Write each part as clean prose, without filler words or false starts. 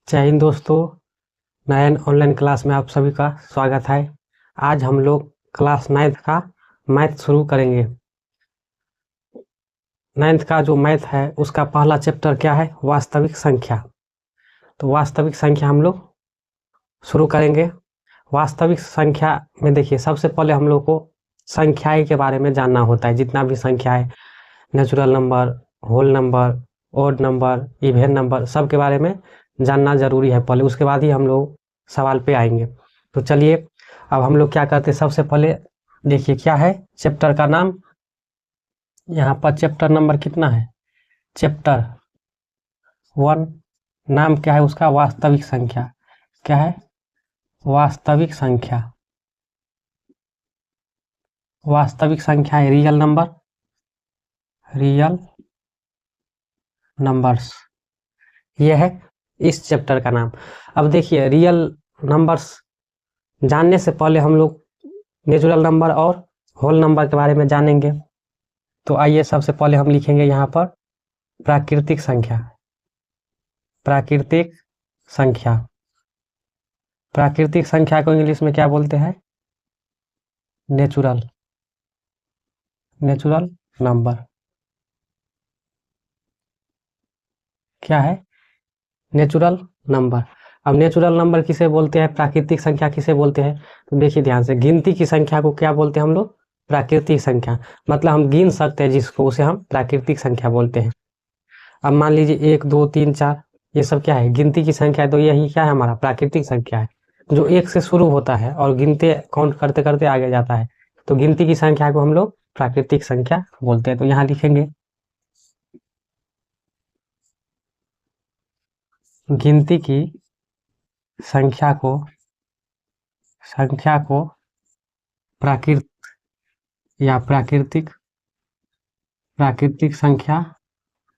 जय हिंद दोस्तों। नयन online class में आप सभी का स्वागत है। आज हम लोग क्लास 9th का मैथ शुरू करेंगे। 9th का जो मैथ है उसका पहला चैप्टर क्या है? वास्तविक संख्या। तो वास्तविक संख्या हम लोग शुरू करेंगे। वास्तविक संख्या में देखिए, सबसे पहले हम लोग को संख्याएं के बारे में जानना होता है। जितना भी संख्या है, natural number, whole number, odd number, even number, सब के बारे में जानना जरूरी है पहले, उसके बाद ही हम लोग सवाल पे आएंगे। तो चलिए अब हम लोग क्या करते हैं, सबसे पहले देखिए क्या है चैप्टर का नाम। यहाँ पर चैप्टर नंबर कितना है? चैप्टर 1। नाम क्या है उसका? वास्तविक संख्या। क्या है? वास्तविक संख्या। वास्तविक संख्या है रियल नंबर, रियल नंबर्स, ये है इस चैप्टर का नाम। अब देखिए, रियल नंबर्स जानने से पहले हम लोग नेचुरल नंबर और होल नंबर के बारे में जानेंगे। तो आइए सबसे पहले हम लिखेंगे यहाँ पर प्राकृतिक संख्या। प्राकृतिक संख्या। प्राकृतिक संख्या को इंग्लिश में क्या बोलते हैं? Natural, natural number. क्या है? Natural number. अब नेचुरल नंबर किसे बोलते हैं, प्राकृतिक संख्या किसे बोलते हैं? तो देखिए ध्यान से, गिनती की संख्या को क्या बोलते हैं हम लोग? प्राकृतिक संख्या। मतलब हम गिन सकते हैं जिसको, उसे हम प्राकृतिक संख्या बोलते हैं। अब मान लीजिए 1 2 3 4, ये सब क्या है? गिनती की संख्या है। तो यही क्या है? हमारा प्राकृतिक संख्या है, जो 1 से शुरू होता है और गिनते काउंट करते करते आगे जाता है। तो गिनती की संख्या को हम लोग प्राकृतिक संख्या बोलते हैं। तो यहाँ लिखेंगे गिनती की संख्या को प्राकृत या प्राकृतिक संख्या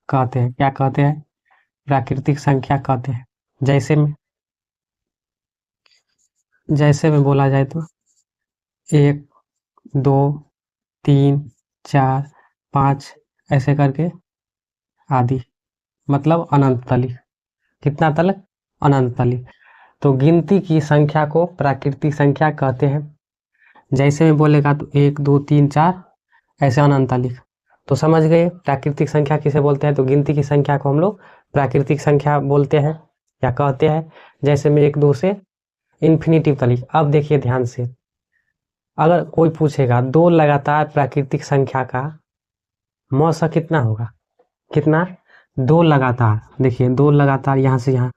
कहते हैं। क्या कहते हैं? प्राकृतिक संख्या कहते हैं। जैसे में बोला जाए तो 1 2 3 4 5 ऐसे करके आदि, मतलब अनंत तलिक। कितना तलक? अनंत तलिक। तो गिनती की संख्या को प्राकृतिक संख्या कहते हैं। जैसे में बोलेगा तो 1 2 3 4 ऐसे अनंत तलिक। तो समझ गए प्राकृतिक संख्या किसे बोलते हैं? तो गिनती की संख्या को हम लोग प्राकृतिक संख्या बोलते हैं या कहते हैं। जैसे में 1 2 से इन्फिनिटिव तलिक। अब देखिए ध्यान से, अगर कोई पूछेगा 2 लगातार प्राकृतिक संख्या का मौसा कितना होगा? कितना? 2 लगातार। देखिए 2 लगातार, यहाँ से यहाँ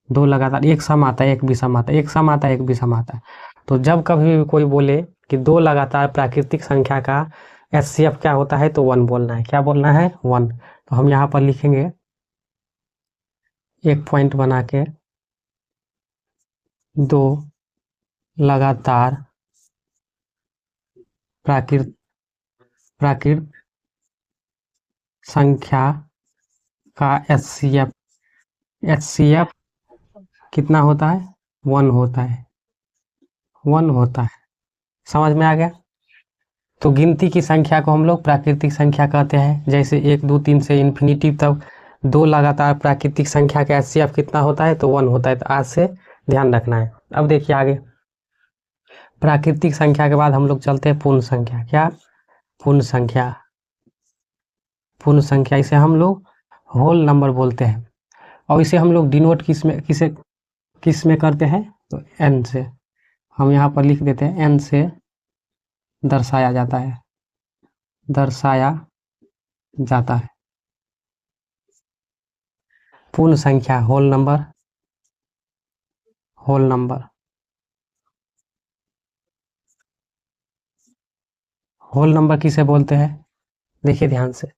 2 लगातार, एक सम आता है, एक विषम आता है, एक सम आता है, एक विषम आता है। तो जब कभी भी कोई बोले कि 2 लगातार प्राकृतिक संख्या का एचसीएफ क्या होता है, तो 1 बोलना है। क्या बोलना है? 1। तो हम यहाँ पर लिखेंगे एक पॉइंट बना के, 2 लगातार प्राकृत संख्या का एचसीएफ कितना होता है? 1 होता है। 1 होता है। समझ में आ गया? तो गिनती की संख्या को हम लोग प्राकृतिक संख्या कहते हैं। जैसे 1 2 3 से इन्फिनिटी तक 2 लगातार प्राकृतिक संख्या का एचसीएफ कितना होता है? तो 1 होता है। तो आज से ध्यान रखना है। अब देखिए आगे, प्राकृतिक संख्या के बाद हम लोग चलते हैं पूर्ण संख्या। क्या? पूर्ण संख्या। पूर्ण संख्या, इसे हम लोग होल नंबर बोलते हैं। और इसे हम लोग डिनोट किस में करते हैं? तो n से। हम यहाँ पर लिख देते हैं n से दर्शाया जाता है, दर्शाया जाता है। पूर्ण संख्या, whole number, whole number. Whole number किसे बोलते हैं? देखिए ध्यान से,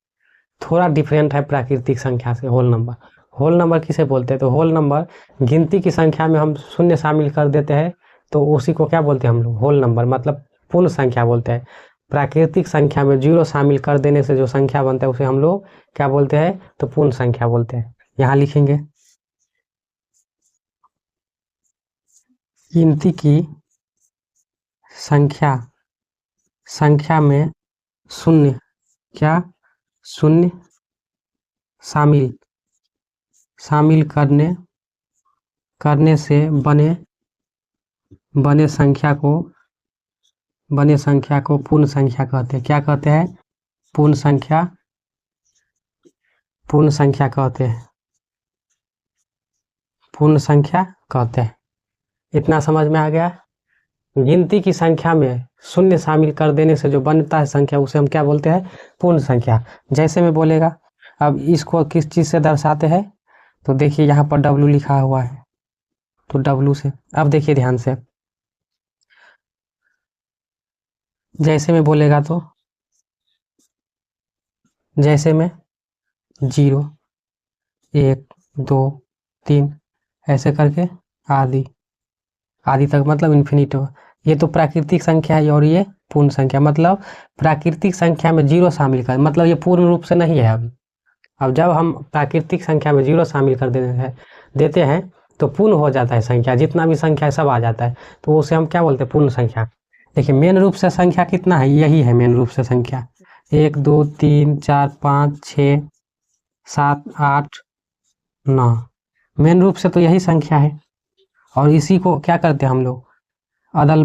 थोड़ा डिफरेंट है प्राकृतिक संख्या से होल नंबर। होल नंबर किसे बोलते हैं? तो होल नंबर, गिनती की संख्या में हम शून्य शामिल कर देते हैं तो उसी को क्या बोलते हैं हम लोग? होल नंबर, मतलब पूर्ण संख्या बोलते हैं। प्राकृतिक संख्या में 0 शामिल कर देने से जो संख्या बनता है उसे हम लोग क्या बोलते हैं? तो पूर्ण संख्या बोलते हैं। यहाँ लिखेंगे गिनती की संख्या में शून्य, क्या? शून्य शामिल करने करने से बने संख्या को पूर्ण संख्या कहते हैं। क्या कहते हैं? पूर्ण संख्या कहते हैं। पूर्ण संख्या कहते हैं। इतना समझ में आ गया? गिनती की संख्या में शून्य शामिल कर देने से जो बनता है संख्या, उसे हम क्या बोलते हैं? पूर्ण संख्या। जैसे में बोलेगा, अब इसको किस चीज से दर्शाते हैं? तो देखिए यहाँ पर W लिखा हुआ है, तो W से। अब देखिए ध्यान से, जैसे में बोलेगा तो जैसे में 0 1 2 3 ऐसे करके आदि तक, मतलब इन्फिनिट। ये तो प्राकृतिक संख्या है और ये पूर्ण संख्या। मतलब प्राकृतिक संख्या में 0 शामिल कर, मतलब ये पूर्ण रूप से नहीं है। अब जब हम प्राकृतिक संख्या में 0 शामिल कर देते हैं तो पूर्ण हो जाता है संख्या। जितना भी संख्या है सब आ जाता है, तो उसे हम क्या बोलते हैं? पूर्ण संख्या। देखिए मेन रूप से संख्या कितना है? यही है मेन रूप से संख्या। 1 2 3 4 5 6 7 8 9। मेन रूप से तो यही संख्या है, और इसी को क्या करते हैं हम लोग? अदल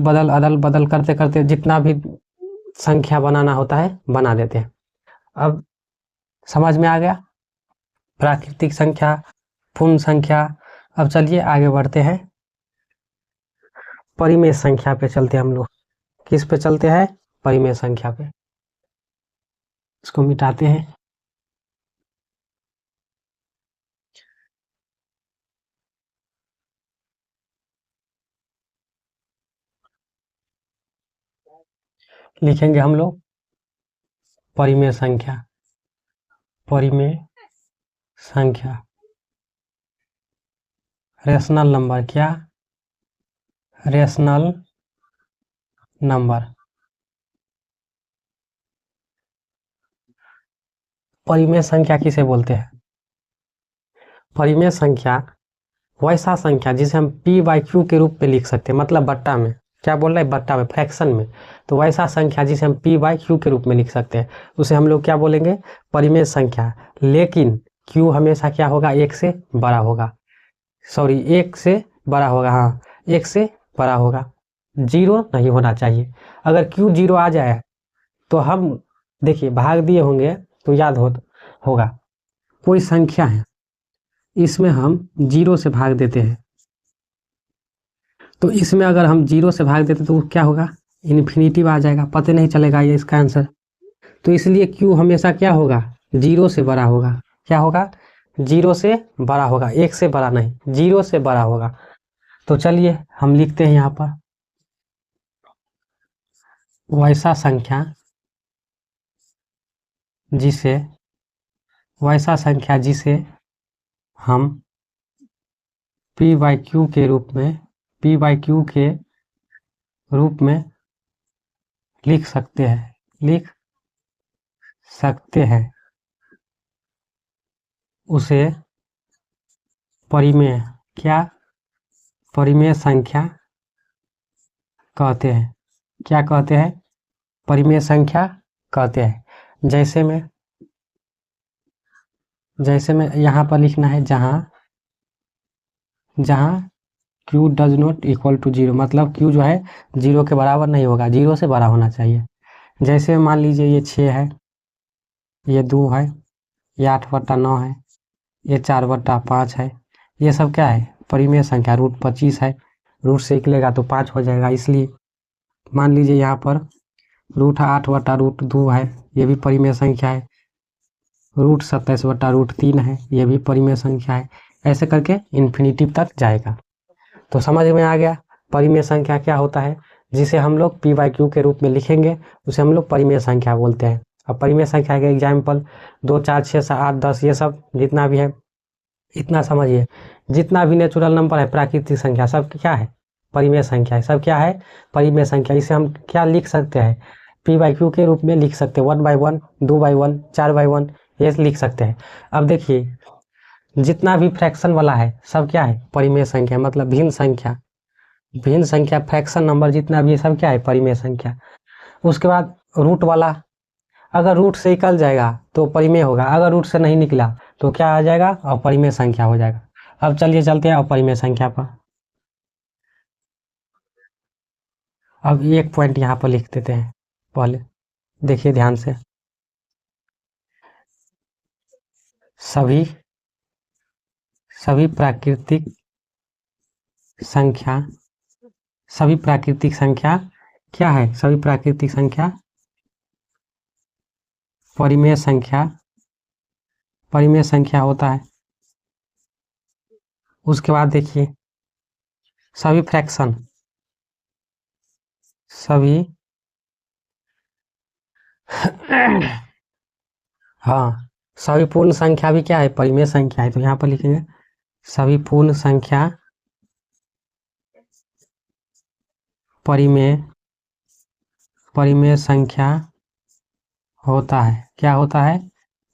बदल करते करते जितना भी संख्या बनाना होता है बना देते हैं। अब समझ में आ गया? प्राकृतिक संख्या, पूर्ण संख्या। अब चलिए आगे बढ़ते हैं, परिमेय संख्या पे चलते हैं हम लोग। किस पे चलते हैं? परिमेय संख्या पे। इसको मिटाते हैं। लिखेंगे हम लोग परिमेय संख्या। परिमेय संख्या, रेशनल नंबर। क्या? Rational number. परिमेय संख्या किसे बोलते हैं? परिमेय संख्या वैसा संख्या जिसे हम p/q के रूप में लिख सकते हैं, मतलब बट्टा में। क्या बोल रहे हैं? बट्टा में, फ्रैक्शन में। तो वैसा संख्या जिसे हम p/q के रूप में लिख सकते हैं, उसे हम लोग क्या बोलेंगे? परिमेय संख्या। लेकिन q हमेशा क्या होगा? 1 से बड़ा होगा। सॉरी, 1 से बड़ा होगा। हाँ, 1 से बड़ा होगा। 0 नहीं होना चाहिए। अगर q 0 आ जाए तो हम देखिए भाग दिए होंगे तो याद होगा, कोई संख्या है, इसमें हम 0 से भाग देते हैं, तो इसमें अगर हम 0 से भाग देते तो क्या होगा? इन्फिनिटिव आ जाएगा, पता नहीं चलेगा ये इसका आंसर। तो इसलिए q हमेशा क्या होगा? 0 से बड़ा होगा। क्या होगा? 0 से बड़ा होगा, 1 से बड़ा नहीं, 0 से बड़ा होगा। तो चलिए हम लिखते हैं यहाँ पर वैसा संख्या जिसे हम p/q के रूप में लिख सकते हैं, उसे परिमेय संख्या कहते हैं। क्या कहते हैं? परिमेय संख्या कहते हैं। जैसे में यहाँ पर लिखना है, जहाँ q does not equal to 0, मतलब q जो है 0 के बराबर नहीं होगा, 0 से बड़ा होना चाहिए। जैसे मान लीजिए ये 6 है, ये 2 है, ये 8/9 है, ये 4/5 है। ये सब क्या है? परिमेय संख्या। रूट 25 है, रूट से निकलेगा तो 5 हो जाएगा। इसलिए मान लीजिए यहाँ पर रूट 8/√2 है, ये भी परिमेय संख्या है। रूट 27/√3 है, ये भी परिमेय संख्या है। ऐसे करके इन्फिनिटिव तक जाएगा। तो समझ में आ गया परिमेय संख्या क्या होता है? जिसे हम लोग p/q के रूप में लिखेंगे, उसे हम लोग परिमेय संख्या बोलते हैं। अब परिमेय संख्या के एग्जाम्पल 2 4 6 7 8 10, ये सब जितना भी है, इतना समझिए। जितना भी नेचुरल नंबर है, प्राकृतिक संख्या, सब क्या है? परिमेय संख्या है। सब क्या है? परिमेय संख्या। इसे हम क्या लिख सकते हैं? p/q के रूप में लिख सकते हैं। 1/1, 2/1, 4/1, ये लिख सकते हैं। अब देखिए जितना भी फ्रैक्शन वाला है सब क्या है? परिमेय संख्या, मतलब भिन्न संख्या, फ्रैक्शन नंबर जितना भी है सब क्या है? परिमेय संख्या। उसके बाद रूट वाला, अगर रूट से निकल जाएगा तो परिमेय होगा, अगर रूट से नहीं निकला तो क्या आ जाएगा? अपरिमेय संख्या हो जाएगा। अब चलिए चलते हैं अपरिमेय संख्या पर। अब एक पॉइंट यहाँ पर लिख देते हैं पहले, देखिए ध्यान से। सभी सभी प्राकृतिक संख्या, सभी प्राकृतिक संख्या क्या है? सभी प्राकृतिक संख्या परिमेय संख्या, परिमेय संख्या होता है। उसके बाद देखिए सभी फ्रैक्शन, सभी हाँ, सभी पूर्ण संख्या भी क्या है? परिमेय संख्या है। तो यहाँ पर लिखेंगे सभी पूर्ण संख्या परिमेय, परिमेय संख्या होता है। क्या होता है?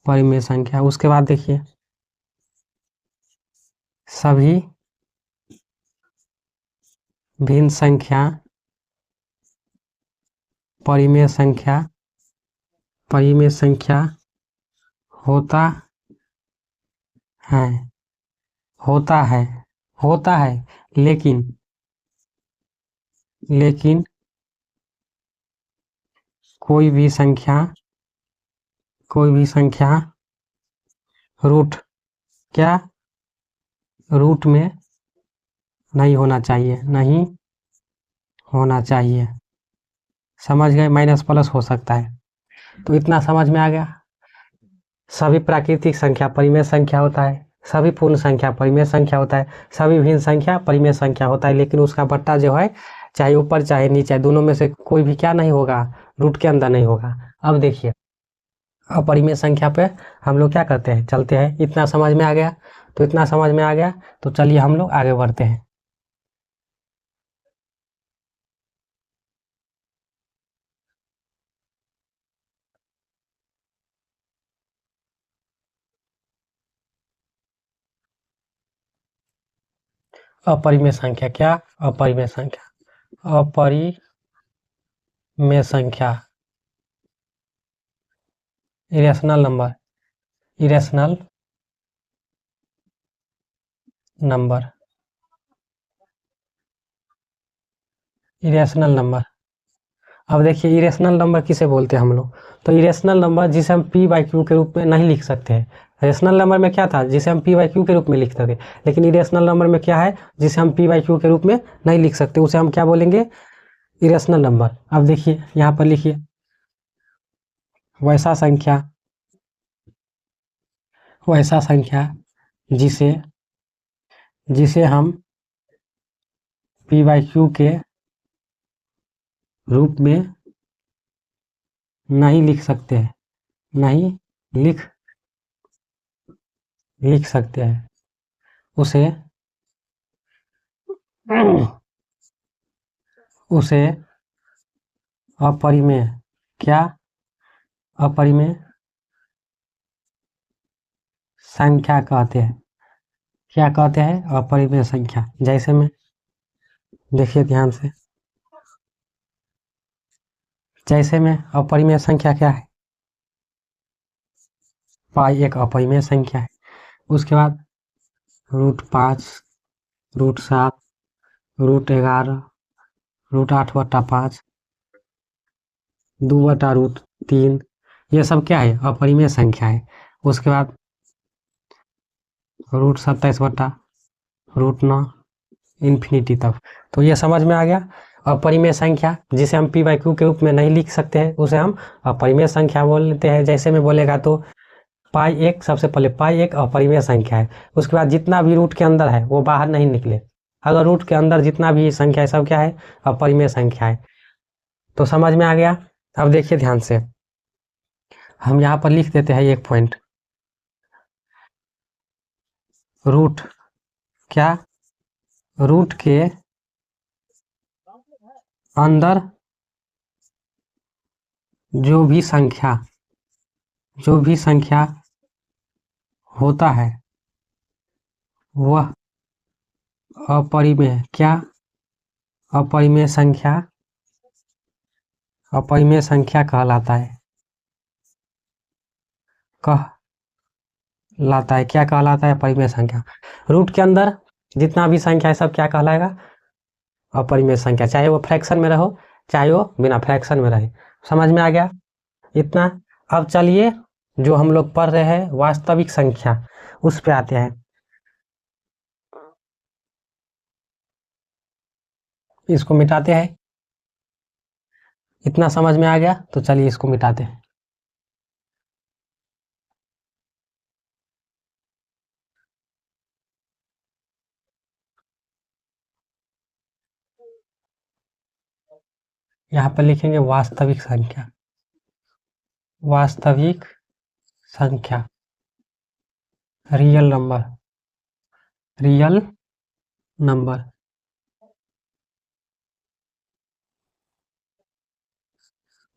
परिमेय संख्या। उसके बाद देखिए सभी भिन्न संख्या परिमेय संख्या, परिमेय संख्या होता है, होता है, होता है, लेकिन लेकिन कोई भी संख्या, कोई भी संख्या रूट, क्या? रूट में नहीं होना चाहिए, नहीं होना चाहिए। समझ गए? माइनस प्लस हो सकता है। तो इतना समझ में आ गया। सभी प्राकृतिक संख्या परिमेय संख्या होता है, सभी पूर्ण संख्या परिमेय संख्या होता है, सभी भिन्न संख्या परिमेय संख्या होता है, लेकिन उसका बट्टा जो है चाहे ऊपर चाहे नीचे, दोनों में से कोई भी क्या नहीं होगा? रूट के अंदर नहीं होगा। अब देखिए अपरिमेय संख्या पे हम लोग क्या करते हैं? चलते हैं। इतना समझ में आ गया? तो इतना समझ में आ गया तो चलिए हम लोग आगे बढ़ते हैं। अपरिमेय संख्या क्या? अपरिमेय संख्या, अपरिमेय संख्या, irrational number, irrational number, irrational number. अब देखिए इरेशनल नंबर किसे बोलते हैं हम लोग? तो इरेशनल नंबर जिसे हम पी बाई क्यू के रूप में नहीं लिख सकते हैं। रेशनल नंबर में क्या था? जिसे हम पी बाई क्यू के रूप में लिखते थे, लेकिन इरेशनल नंबर में क्या है? जिसे हम पी बाई क्यू के रूप में नहीं लिख सकते, उसे हम क्या बोलेंगे? Irrational number. अब देखिए यहाँ पर लिखिए वैसा संख्या, वैसा संख्या जिसे जिसे हम पी बाई क्यू के रूप में नहीं लिख सकते हैं, नहीं लिख लिख सकते हैं, उसे उसे अपरिमेय, क्या? अपरिमेय संख्या कहते हैं। क्या कहते हैं? अपरिमेय संख्या। जैसे में देखिए ध्यान से, जैसे में अपरिमेय संख्या क्या है? पाई एक अपरिमेय संख्या है। उसके बाद √5, √7, √11, √8/5, 2/√3, ये सब क्या है? अपरिमेय संख्या है। उसके बाद √27/√9 इन्फिनिटी तक। तो ये समझ में आ गया। अपरिमेय संख्या जिसे हम पी बाई क्यू के रूप में नहीं लिख सकते हैं, उसे हम अपरिमेय संख्या बोलते हैं। जैसे में बोलेगा तो पाई एक, सबसे पहले पाई एक अपरिमेय संख्या है। उसके बाद जितना भी रूट के अंदर है वो बाहर नहीं निकले। अगर रूट के अंदर जितना भी संख्या है सब क्या है? अपरिमेय संख्या है। तो समझ में आ गया? अब देखिए ध्यान से, हम यहाँ पर लिख देते हैं एक पॉइंट। रूट, क्या? रूट के अंदर जो भी संख्या, जो भी संख्या होता है वह अपरिमेय, क्या? अपरिमेय संख्या, अपरिमेय संख्या कहलाता है, लाता है, क्या कहलाता है? परिमेय संख्या। रूट के अंदर जितना भी संख्या है सब क्या कहलाएगा? अपरिमेय संख्या, चाहे वो फ्रैक्शन में रहो चाहे वो बिना फ्रैक्शन में रहे। समझ में आ गया इतना? अब चलिए जो हम लोग पढ़ रहे हैं वास्तविक संख्या, उस पे आते हैं। इसको मिटाते हैं। इतना समझ में आ गया तो चलिए इसको मिटाते हैं। यहाँ पर लिखेंगे वास्तविक संख्या। वास्तविक संख्या, रियल नंबर, रियल नंबर।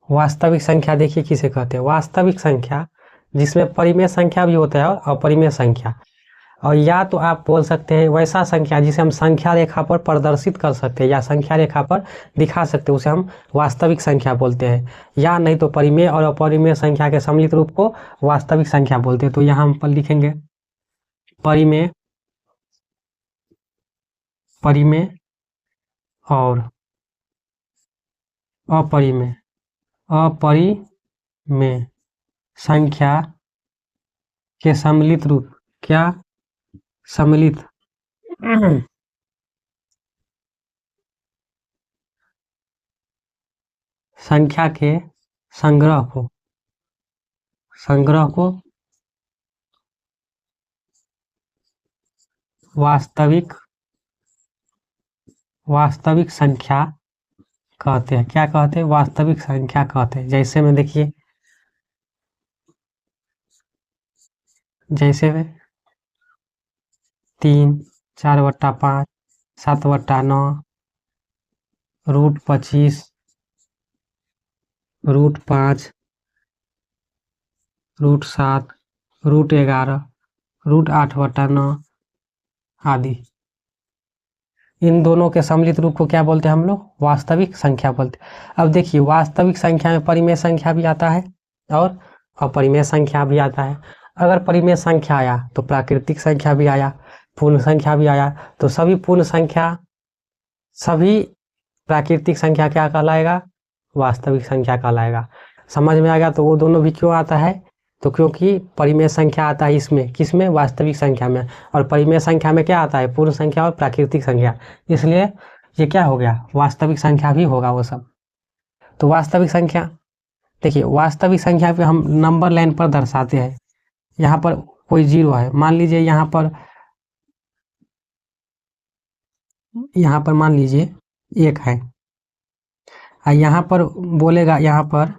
वास्तविक संख्या देखिए किसे कहते हैं? वास्तविक संख्या जिसमें परिमेय संख्या भी होता है और अपरिमेय संख्या। और या तो आप बोल सकते हैं वैसा संख्या जिसे हम संख्या रेखा पर प्रदर्शित कर सकते हैं या संख्या रेखा पर दिखा सकते हैं, उसे हम वास्तविक संख्या बोलते हैं। या नहीं तो परिमेय और अपरिमेय संख्या के सम्मिलित रूप को वास्तविक संख्या बोलते हैं। तो यहाँ हम पर लिखेंगे परिमेय, परिमेय और अपरिमेय, अपरिमेय संख्या के सम्मिलित रूप, क्या? सम्मिलित संख्या के संग्रह को, संग्रह को वास्तविक, वास्तविक संख्या कहते हैं। क्या कहते हैं? वास्तविक संख्या कहते हैं। जैसे में देखिए, जैसे में 3, 4/5, 7/9, √25, √5, √7, √11, √8/9 आदि। इन दोनों के सम्मिलित रूप को क्या बोलते हैं हम लोग? वास्तविक संख्या बोलते हैं। अब देखिए वास्तविक संख्या में परिमेय संख्या भी आता है और अपरिमेय संख्या भी आता है। अगर परिमेय संख्या आया तो प्राकृतिक संख्या भी आया, पूर्ण संख्या भी आया। तो सभी पूर्ण संख्या, सभी प्राकृतिक संख्या क्या कहलाएगा? वास्तविक संख्या कहलाएगा। समझ में आ गया? तो वो दोनों भी क्यों आता है? तो क्योंकि परिमेय संख्या आता है इसमें, किसमें? वास्तविक संख्या में। और परिमेय संख्या में क्या आता है? पूर्ण संख्या और प्राकृतिक संख्या। इसलिए ये क्या हो गया? वास्तविक संख्या भी होगा वो सब। तो वास्तविक संख्या देखिए, वास्तविक संख्या पे हम नंबर लाइन पर दर्शाते हैं। यहाँ पर कोई 0 है, मान लीजिए यहाँ पर मान लीजिए 1 है, यहाँ पर बोलेगा, यहाँ पर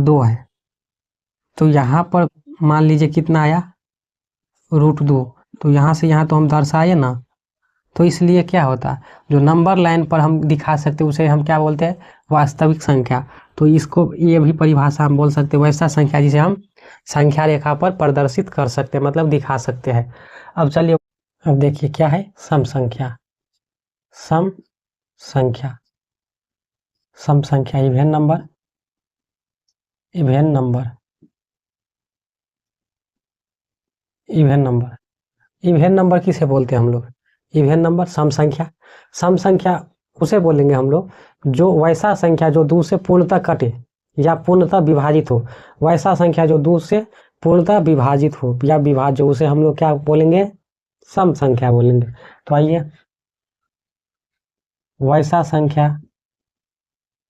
2 है, तो यहाँ पर मान लीजिए कितना आया? √2। तो यहाँ से यहाँ तो हम दर्शाए ना, तो इसलिए क्या होता है, जो नंबर लाइन पर हम दिखा सकते हैं उसे हम क्या बोलते हैं? वास्तविक संख्या। तो इसको, ये भी परिभाषा हम बोल सकते हैं वैसा संख्या जिसे हम संख्या रेखा पर प्रदर्शित कर सकते हैं, मतलब दिखा सकते हैं। अब चलिए, अब देखिए क्या है? सम संख्या। सम संख्या, सम संख्या, even number, even number, even number. Even number किसे बोलते हैं हम लोग? इवन नंबर, सम संख्या। सम संख्या उसे बोलेंगे हम लोग जो वैसा संख्या जो 2 से पूर्णतः कटे या पूर्णतः विभाजित हो। वैसा संख्या जो 2 से पूर्णतः विभाजित हो या विभाज्य, उसे हम लोग क्या बोलेंगे? सम संख्या बोलेंगे। तो आइए, वैसा संख्या,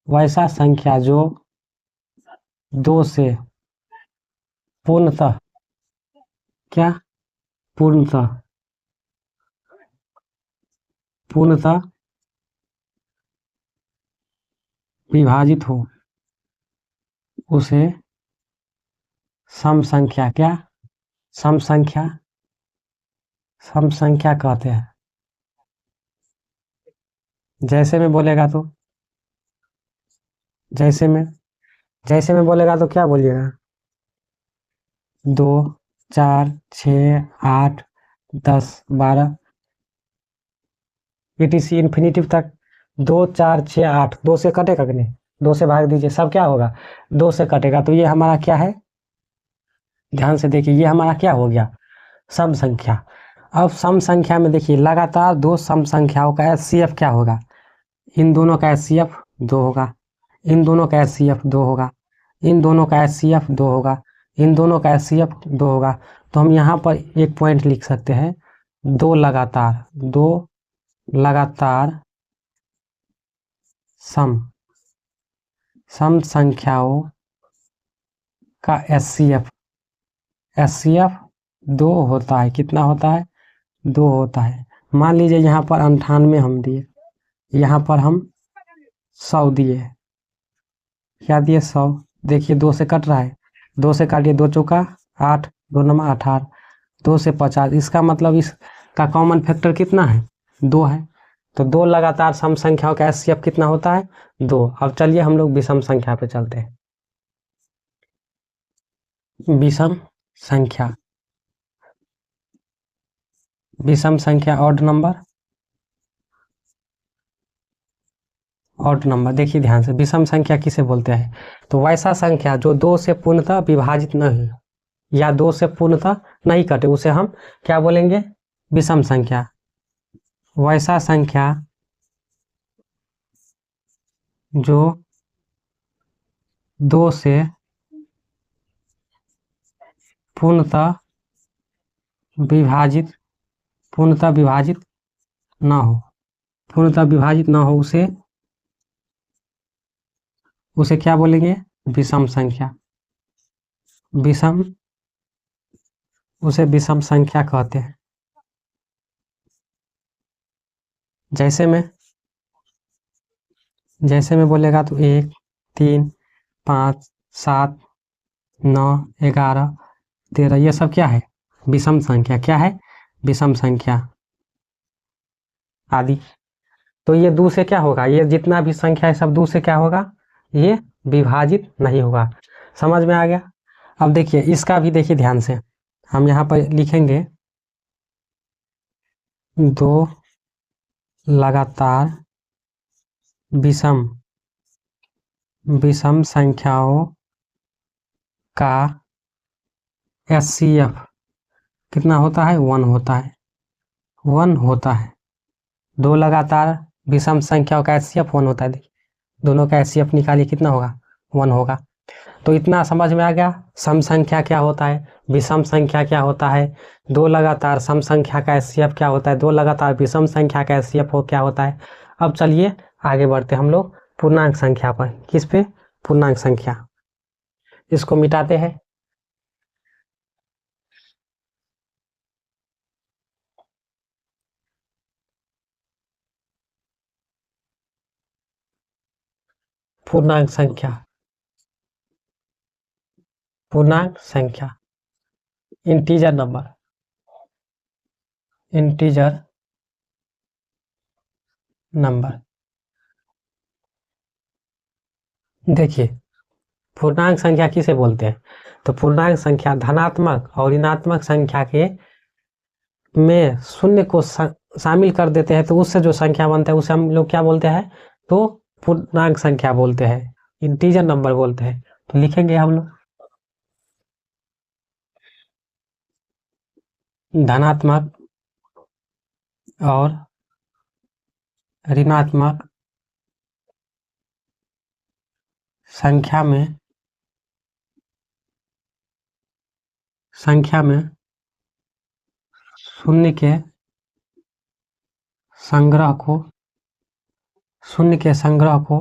वैसा संख्या जो 2 से पूर्णतः, क्या? पूर्णतः, पूर्णतः विभाजित हो, उसे सम संख्या, क्या? सम संख्या, सम संख्या कहते हैं। जैसे में बोलेगा तो, जैसे में बोलेगा तो क्या बोलिएगा? 2, 4, 6, 8, 10, 12 etc इन्फिनिटिव तक। 2, 4, 6, 8, 2 से कटेगा कि नहीं? 2 से भाग दीजिए, सब क्या होगा 2 से कटेगा। तो ये हमारा क्या है, ध्यान से देखिए, ये हमारा क्या हो गया, सम संख्या। अब सम संख्या में देखिए लगातार 2 सम संख्याओं का एचसीएफ क्या होगा, इन दोनों का एचसीएफ 2 होगा, इन दोनों का एचसीएफ 2 होगा, इन दोनों का एचसीएफ 2 होगा, इन दोनों का एचसीएफ 2 होगा। तो हम यहाँ पर एक पॉइंट लिख सकते हैं, 2 लगातार सम संख्याओं का एचसीएफ 2 होता है। कितना होता है, 2 होता है। मान लीजिए यहाँ पर 98 हम दिए, यहाँ पर हम 100 दिए, क्या दिए 100। देखिए 2 से कट रहा है, 2 से काटिए, 2 चौका 8, 2 नंबर 18, 2 से 50। इसका मतलब इसका कॉमन फैक्टर कितना है, 2 है। तो 2 लगातार सम संख्याओं का एचसीएफ कितना होता है, 2। अब चलिए हम लोग विषम संख्या पे चलते हैं। विषम संख्या ऑड नंबर। देखिए ध्यान से, विषम संख्या किसे बोलते हैं, तो वैसा संख्या जो 2 से पूर्णतः विभाजित नहीं या 2 से पूर्णतः नहीं कटे, उसे हम क्या बोलेंगे, विषम संख्या। वैसा संख्या जो 2 से पूर्णतः विभाजित ना हो, उसे क्या बोलेंगे, विषम संख्या। उसे विषम संख्या कहते हैं। जैसे में बोलेगा तो 1, 3, 5, 7, 9, 11, 13, ये सब क्या है, विषम संख्या। क्या है, विषम संख्या आदि। तो ये 2 से क्या होगा, ये जितना भी संख्या है सब 2 से क्या होगा, ये विभाजित नहीं होगा। समझ में आ गया। अब देखिए इसका भी देखिए ध्यान से, हम यहाँ पर लिखेंगे 2 लगातार विषम संख्याओं का एचसीएफ कितना होता है, 1 होता है। 2 लगातार विषम संख्याओं का एचसीएफ 1 होता है। देखिए दोनों का एचसीएफ निकालिए, कितना होगा, 1 होगा। तो इतना समझ में आ गया, सम संख्या क्या होता है, विषम संख्या क्या होता है, 2 लगातार सम संख्या का एचसीएफ क्या होता है, 2 लगातार विषम संख्या का एचसीएफ क्या होता है। अब चलिए आगे बढ़ते हम लोग पूर्णांक संख्या पर। किस पे, पूर्णांक संख्या। इसको मिटाते हैं। पूर्णांक संख्या इंटीजर नंबर। देखिए पूर्णांक संख्या किसे बोलते हैं, तो पूर्णांक संख्या धनात्मक और ऋणात्मक संख्या के में शून्य को शामिल कर देते हैं, तो उससे जो संख्या बनता है उसे हम लोग क्या बोलते हैं, तो पूर्णांक संख्या बोलते हैं, इंटीजर नंबर बोलते हैं। तो लिखेंगे हम लोग धनात्मक और ऋणात्मक संख्या में शून्य के संग्रह को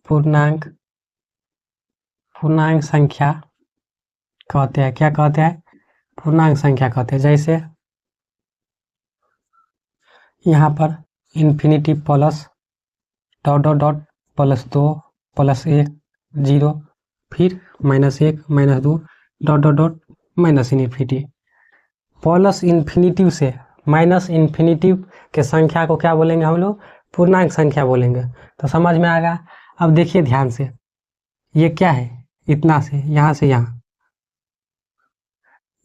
पूर्णांक संख्या कहते हैं। क्या कहते हैं, पूर्णांक संख्या कहते हैं। जैसे यहाँ पर infinity plus dot dot dot plus 2 plus 1 0, फिर -1 -2 dot dot dot minus infinity. Plus infinitive से माइनस इन्फिनिटिव के संख्या को क्या बोलेंगे हम लोग, पूर्णांक संख्या बोलेंगे। तो समझ में आ गया। अब देखिए ध्यान से, ये क्या है, इतना से यहाँ से यहाँ,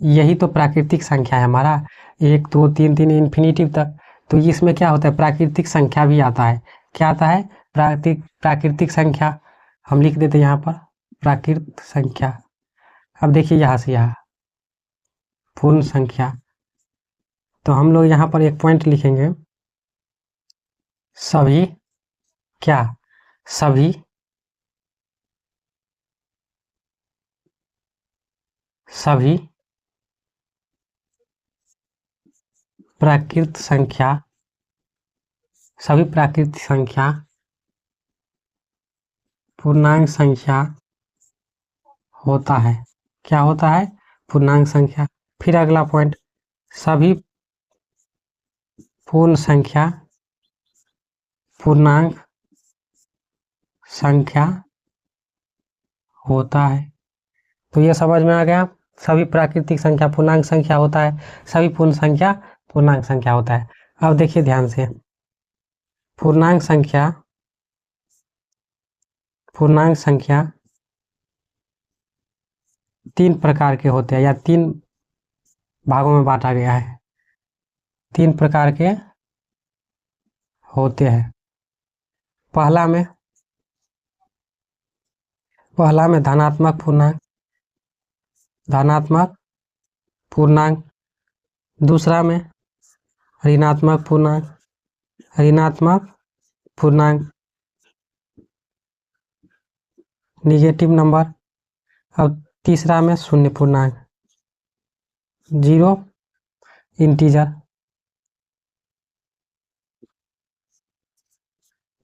यही तो प्राकृतिक संख्या है हमारा, 1 2 3 3 इन्फिनिटिव तक। तो इसमें क्या होता है, प्राकृतिक संख्या भी आता है। क्या आता है, प्राकृतिक संख्या हम लिख देते यहाँ पर प्राकृत संख्या। अब देखिए यहाँ से यहाँ पूर्ण संख्या, तो हम लोग यहाँ पर एक पॉइंट लिखेंगे, सभी क्या, सभी सभी प्राकृत संख्या, सभी प्राकृतिक संख्या पूर्णांक संख्या होता है। क्या होता है? पूर्णांक संख्या। फिर अगला पॉइंट, सभी पूर्ण संख्या पूर्णांक संख्या होता है। तो ये समझ में आ गया, सभी प्राकृतिक संख्या पूर्णांक संख्या होता है, सभी पूर्ण संख्या पूर्णांक संख्या होता है। अब देखिए ध्यान से, पूर्णांक संख्या तीन प्रकार के होते हैं, या तीन भागों में बांटा गया है। तीन प्रकार के होते हैं। पहला में धनात्मक पूर्णांक, दूसरा में ऋणात्मक पूर्णांक निगेटिव नंबर। अब तीसरा में शून्य पूर्णांक, जीरो इंटीजर।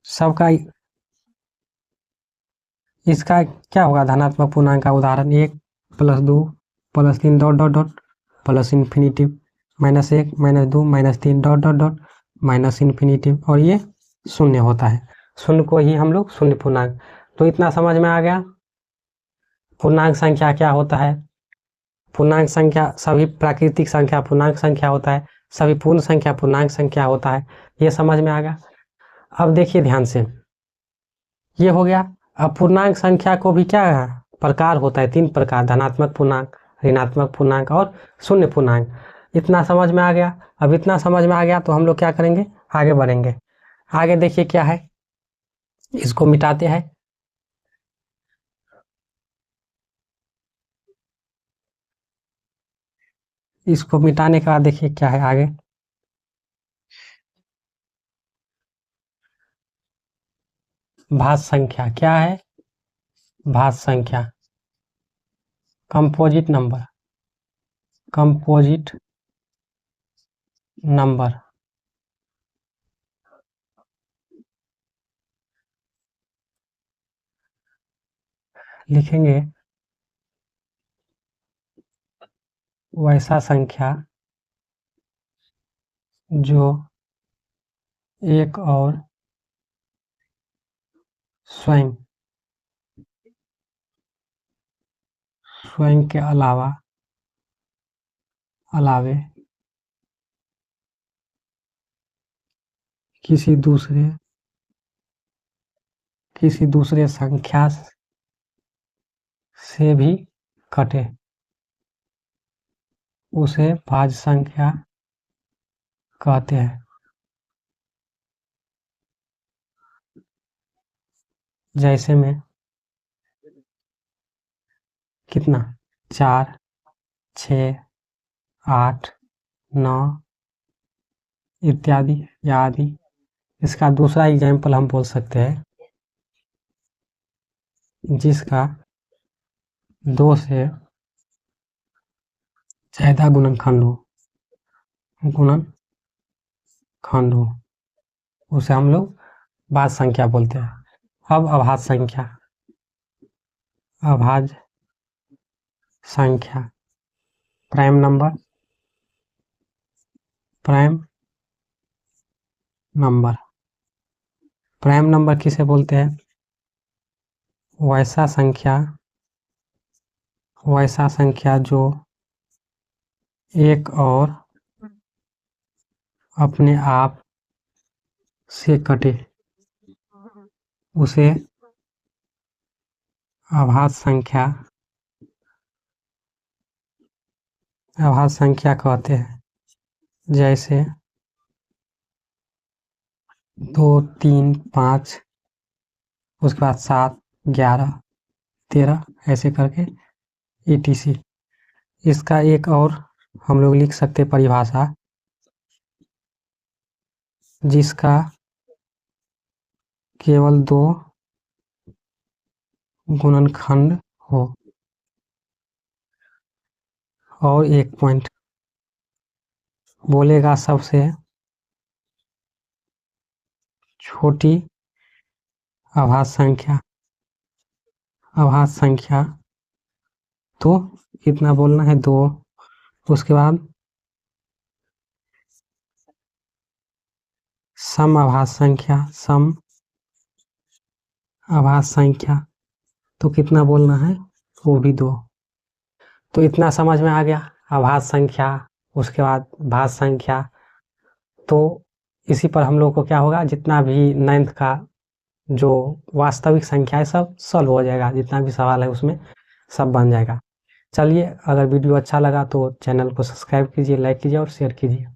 सबका इसका क्या होगा? धनात्मक पूर्णांक का उदाहरण 1 + 2 + 3 dot dot dot plus infinitive, -1 -2 -3 dot dot dot minus infinitive, और ये शून्य होता है। शून्य को ही हम लोग शून्य पूर्णांक। तो इतना समझ में आ गया पूर्णांक संख्या क्या होता है। पूर्णांक संख्या, सभी प्राकृतिक संख्या पूर्णांक संख्या होता है, सभी पूर्ण संख्या पूर्णांक संख्या होता है। ये समझ में आ गया। अब देखिए ध्यान से, ये हो गया। अब पूर्णांक संख्या को भी क्या प्रकार होता है? तीन प्रकार, धनात्मक पूर्णांक, ऋणात्मक पूर्णांक और शून्य पूर्णांक। इतना समझ में आ गया। अब इतना समझ में आ गया तो हम लोग क्या करेंगे, आगे बढ़ेंगे। आगे देखिए क्या है, इसको मिटाते हैं। इसको मिटाने के बाद देखिए क्या है आगे, भाज्य संख्या। क्या है? भाज्य संख्या, कंपोजिट नंबर। लिखेंगे वैसा संख्या जो एक और स्वयं के अलावे किसी दूसरे संख्या से भी कटे, उसे भाज्य संख्या कहते हैं। जैसे में कितना, 4 6 8 9 इत्यादि या आदि। इसका दूसरा एग्जाम्पल हम बोल सकते हैं, जिसका 2 से ज्यादा गुणनखंड हो, उसे हम लोग भाज्य संख्या बोलते हैं। अब अभाज्य संख्या, प्राइम नंबर किसे बोलते हैं? वैसा संख्या जो एक और अपने आप से कटे, उसे अभाज्य संख्या कहते हैं। जैसे 2 3 5 उसके बाद 7, 11, 13 ऐसे करके ETC। इसका एक और हम लोग लिख सकते परिभाषा, जिसका केवल 2 गुणनखंड हो। और एक पॉइंट बोलेगा, सबसे छोटी अभाज्य संख्या तो कितना बोलना है, 2। उसके बाद सम अभाज्य संख्या तो कितना बोलना है, वो भी 2। तो इतना समझ में आ गया, अभाज्य संख्या, उसके बाद भाज्य संख्या। तो इसी पर हम लोग को क्या होगा, जितना भी 9th का जो वास्तविक संख्या है सब सॉल्व हो जाएगा, जितना भी सवाल है उसमें सब बन जाएगा। चलिए, अगर वीडियो अच्छा लगा तो चैनल को सब्सक्राइब कीजिए, लाइक कीजिए और शेयर कीजिए।